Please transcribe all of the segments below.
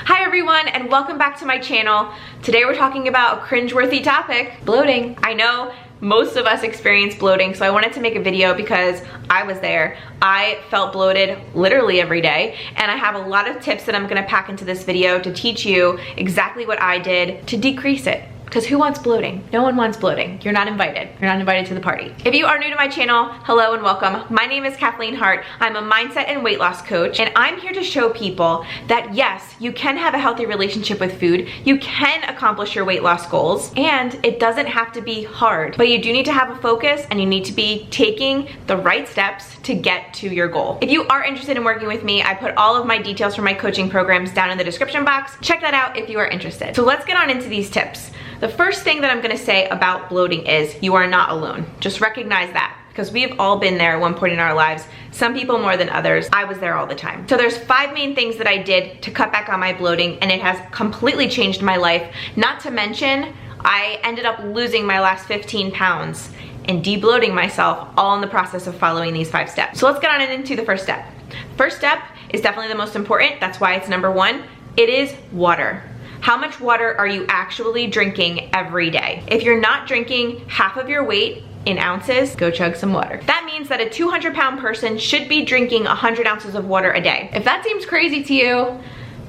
Hi everyone, and welcome back to my channel. Today we're talking about a cringeworthy topic, bloating. I know most of us experience bloating, so I wanted to make a video because I was there. I felt bloated literally every day, and I have a lot of tips that I'm gonna pack into this video to teach you exactly what I did to decrease it. Because who wants bloating? No one wants bloating. You're not invited. You're not invited to the party. If you are new to my channel, hello and welcome. My name is Kathleen Hart. I'm a mindset and weight loss coach, and I'm here to show people that yes, you can have a healthy relationship with food, you can accomplish your weight loss goals, and it doesn't have to be hard. But you do need to have a focus, and you need to be taking the right steps to get to your goal. If you are interested in working with me, I put all of my details for my coaching programs down in the description box. Check that out if you are interested. So let's get on into these tips. The first thing that I'm gonna say about bloating is you are not alone. Just recognize that, because we've all been there at one point in our lives. Some people more than others. I was there all the time. So there's 5 main things that I did to cut back on my bloating, and it has completely changed my life. Not to mention, I ended up losing my last 15 pounds and de-bloating myself, all in the process of following these 5 steps. So let's get on into the first step. First step is definitely the most important. That's why it's number 1. It is water. How much water are you actually drinking every day? If you're not drinking half of your weight in ounces, go chug some water. That means that a 200-pound person should be drinking 100 ounces of water a day. If that seems crazy to you,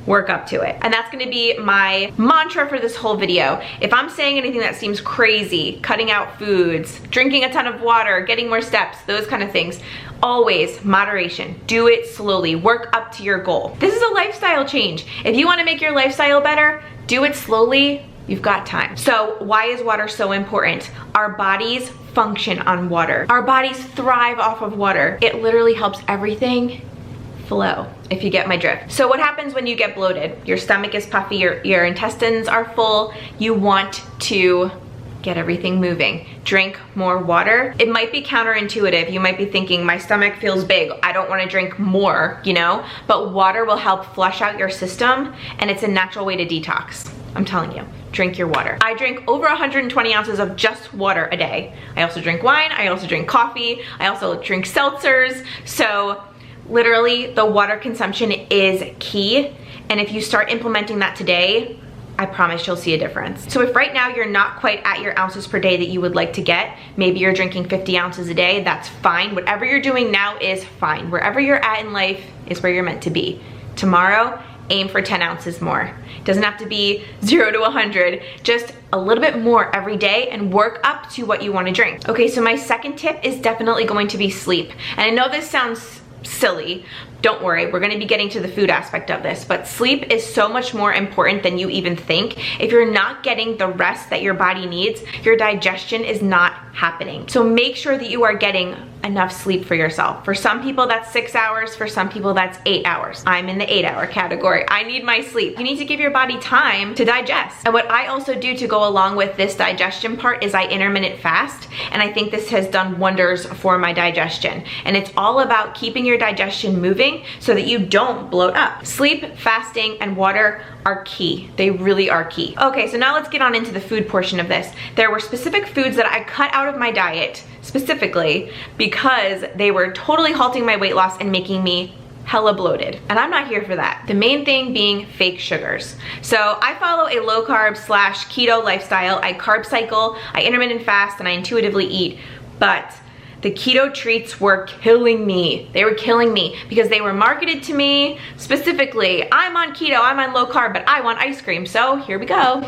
work up to it. And that's gonna be my mantra for this whole video. If I'm saying anything that seems crazy, cutting out foods, drinking a ton of water, getting more steps, those kind of things, always moderation. Do it slowly. Work up to your goal. This is a lifestyle change. If you wanna make your lifestyle better, do it slowly. You've got time. So why is water so important? Our bodies function on water. Our bodies thrive off of water. It literally helps everything flow, if you get my drift. So what happens when you get bloated? Your stomach is puffy, your intestines are full, you want to get everything moving. Drink more water. It might be counterintuitive. You might be thinking, my stomach feels big, I don't want to drink more, you know? But water will help flush out your system, and it's a natural way to detox. I'm telling you, drink your water. I drink over 120 ounces of just water a day. I also drink wine, I also drink coffee, I also drink seltzers. So literally, the water consumption is key, and if you start implementing that today, I promise you'll see a difference. So if right now you're not quite at your ounces per day that you would like to get, maybe you're drinking 50 ounces a day, that's fine. Whatever you're doing now is fine. Wherever you're at in life is where you're meant to be. Tomorrow, aim for 10 ounces more. It doesn't have to be 0 to 100, just a little bit more every day and work up to what you want to drink. Okay, so my second tip is definitely going to be sleep. And I know this sounds silly. Don't worry, we're gonna be getting to the food aspect of this, but sleep is so much more important than you even think. If you're not getting the rest that your body needs, your digestion is not happening. So make sure that you are getting enough sleep for yourself. For some people that's 6 hours, for some people that's 8 hours. I'm in the 8-hour category. I need my sleep. You need to give your body time to digest. And what I also do to go along with this digestion part is I intermittent fast, and I think this has done wonders for my digestion. And it's all about keeping your digestion moving so that you don't bloat up. Sleep, fasting, and water are key. They really are key. Okay, so now let's get on into the food portion of this. There were specific foods that I cut out of my diet specifically because they were totally halting my weight loss and making me hella bloated. And I'm not here for that. The main thing being fake sugars. So I follow a low carb / keto lifestyle. I carb cycle, I intermittent fast, and I intuitively eat, but the keto treats were killing me. They were killing me because they were marketed to me specifically. I'm on keto, I'm on low carb, but I want ice cream. So here we go.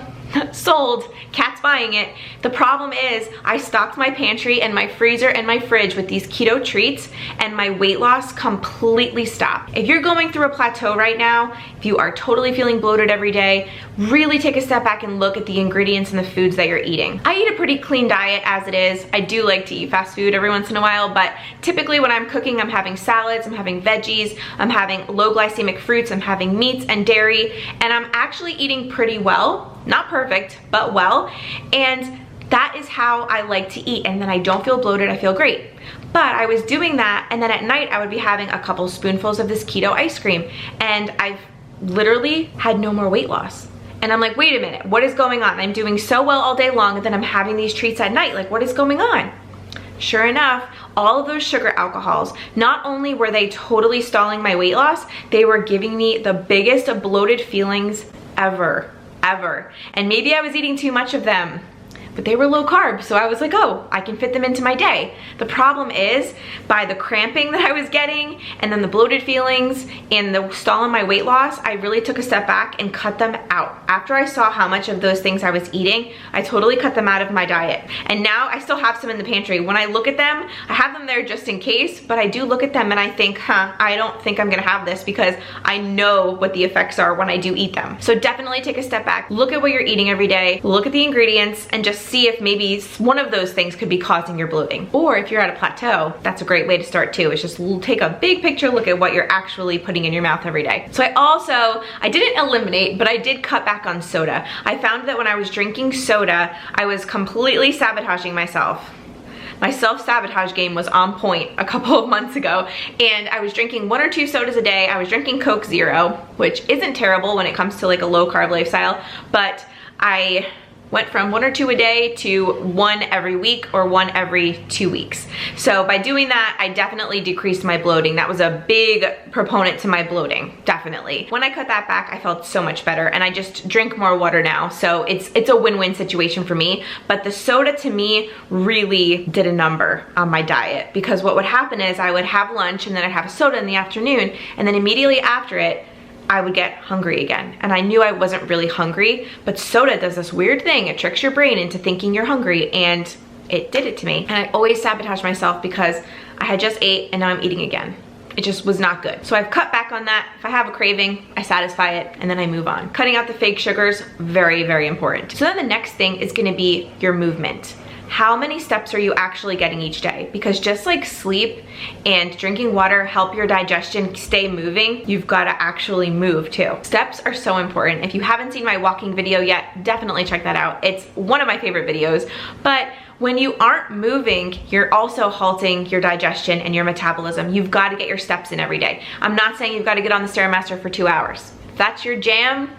Sold. Cat's buying it. The problem is I stocked my pantry and my freezer and my fridge with these keto treats, and my weight loss completely stopped. If you're going through a plateau right now, if you are totally feeling bloated every day, really take a step back and look at the ingredients and the foods that you're eating. I eat a pretty clean diet as it is. I do like to eat fast food every once in a while, but typically when I'm cooking, I'm having salads, I'm having veggies, I'm having low glycemic fruits, I'm having meats and dairy, and I'm actually eating pretty well. Not perfect, but well. And that is how I like to eat. And then I don't feel bloated, I feel great. But I was doing that, and then at night I would be having a couple spoonfuls of this keto ice cream, and I've literally had no more weight loss. And I'm like, wait a minute, what is going on? I'm doing so well all day long, and then I'm having these treats at night. Like, what is going on? Sure enough, all of those sugar alcohols, not only were they totally stalling my weight loss, they were giving me the biggest bloated feelings ever. And maybe I was eating too much of them, but they were low carb, so I was like, oh, I can fit them into my day. The problem is, by the cramping that I was getting, and then the bloated feelings, and the stall in my weight loss, I really took a step back and cut them out. After I saw how much of those things I was eating, I totally cut them out of my diet. And now I still have some in the pantry. When I look at them, I have them there just in case, but I do look at them and I think, I don't think I'm gonna have this, because I know what the effects are when I do eat them. So definitely take a step back, look at what you're eating every day, look at the ingredients, and just see if maybe one of those things could be causing your bloating. Or if you're at a plateau, that's a great way to start too, is just take a big picture look at what you're actually putting in your mouth every day. So I didn't eliminate, but I did cut back on soda. I found that when I was drinking soda, I was completely sabotaging myself. My self-sabotage game was on point a couple of months ago, and I was drinking 1 or 2 sodas a day. I was drinking Coke Zero, which isn't terrible when it comes to like a low carb lifestyle, but I went from 1 or 2 a day to 1 every week or 1 every 2 weeks. So by doing that, I definitely decreased my bloating. That was a big proponent to my bloating, definitely. When I cut that back, I felt so much better, and I just drink more water now. So it's a win-win situation for me. But the soda to me really did a number on my diet, because what would happen is I would have lunch and then I'd have a soda in the afternoon, and then immediately after it, I would get hungry again. And I knew I wasn't really hungry, but soda does this weird thing. It tricks your brain into thinking you're hungry, and it did it to me. And I always sabotage myself because I had just ate and now I'm eating again. It just was not good. So I've cut back on that. If I have a craving, I satisfy it, and then I move on. Cutting out the fake sugars, very, very important. So then the next thing is gonna be your movement. How many steps are you actually getting each day? Because just like sleep and drinking water help your digestion stay moving, you've got to actually move too. Steps are so important. If you haven't seen my walking video yet, definitely check that out. It's one of my favorite videos. But when you aren't moving, you're also halting your digestion and your metabolism. You've got to get your steps in every day. I'm not saying you've got to get on the Stairmaster for 2 hours. If that's your jam,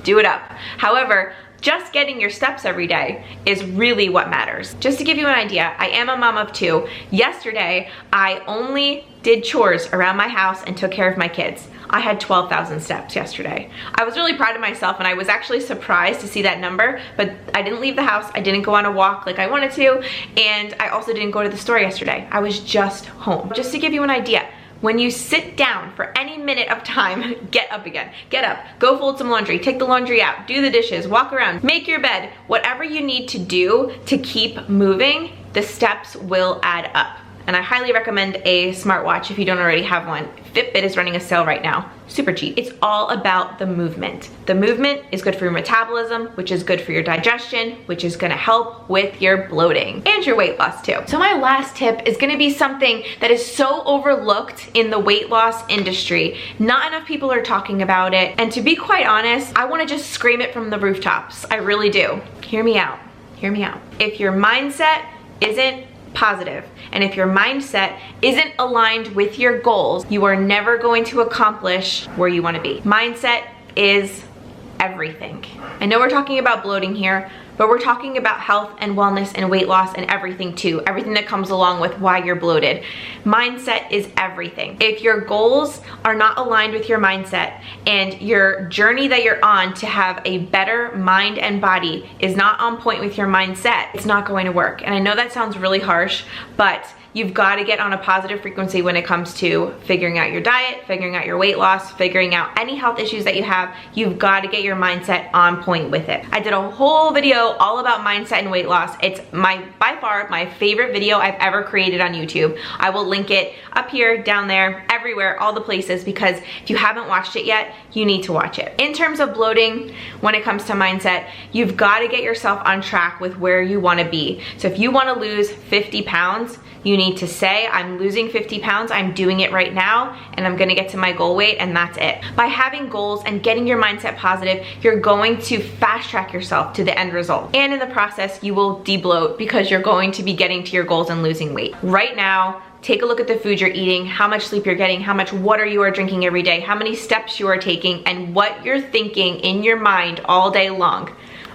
do it up. However, just getting your steps every day is really what matters. Just to give you an idea, I am a mom of 2. Yesterday, I only did chores around my house and took care of my kids. I had 12,000 steps yesterday. I was really proud of myself, and I was actually surprised to see that number, but I didn't leave the house. I didn't go on a walk like I wanted to, and I also didn't go to the store yesterday. I was just home. Just to give you an idea, when you sit down for any minute of time, get up again. Get up, go fold some laundry, take the laundry out, do the dishes, walk around, make your bed. Whatever you need to do to keep moving, the steps will add up. And I highly recommend a smartwatch if you don't already have one. Fitbit is running a sale right now. Super cheap. It's all about the movement. The movement is good for your metabolism, which is good for your digestion, which is gonna help with your bloating and your weight loss too. So my last tip is gonna be something that is so overlooked in the weight loss industry. Not enough people are talking about it. And to be quite honest, I wanna just scream it from the rooftops. I really do. Hear me out. Hear me out. If your mindset isn't positive, and if your mindset isn't aligned with your goals, you are never going to accomplish where you want to be. Mindset is everything. I know we're talking about bloating here, but we're talking about health and wellness and weight loss and everything too. Everything that comes along with why you're bloated. Mindset is everything. If your goals are not aligned with your mindset, and your journey that you're on to have a better mind and body is not on point with your mindset, it's not going to work. And I know that sounds really harsh, but you've got to get on a positive frequency when it comes to figuring out your diet, figuring out your weight loss, figuring out any health issues that you have. You've got to get your mindset on point with it. I did a whole video all about mindset and weight loss. It's by far my favorite video I've ever created on YouTube. I will link it up here, down there, everywhere, all the places, because if you haven't watched it yet, you need to watch it. In terms of bloating, when it comes to mindset, you've got to get yourself on track with where you want to be. So if you want to lose 50 pounds, you need to say, I'm losing 50 pounds, I'm doing it right now, and I'm gonna get to my goal weight, and that's it. By having goals and getting your mindset positive, you're going to fast track yourself to the end result. And in the process, you will de-bloat because you're going to be getting to your goals and losing weight. Right now, take a look at the food you're eating, how much sleep you're getting, how much water you are drinking every day, how many steps you are taking, and what you're thinking in your mind all day long.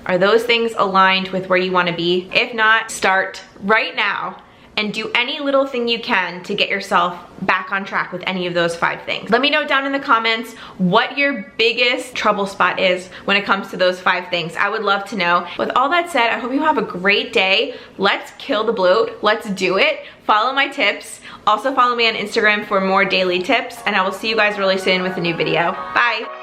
Are those things aligned with where you wanna be? If not, start right now and do any little thing you can to get yourself back on track with any of those 5 things. Let me know down in the comments what your biggest trouble spot is when it comes to those 5 things. I would love to know. With all that said, I hope you have a great day. Let's kill the bloat. Let's do it. Follow my tips. Also follow me on Instagram for more daily tips, and I will see you guys really soon with a new video. Bye.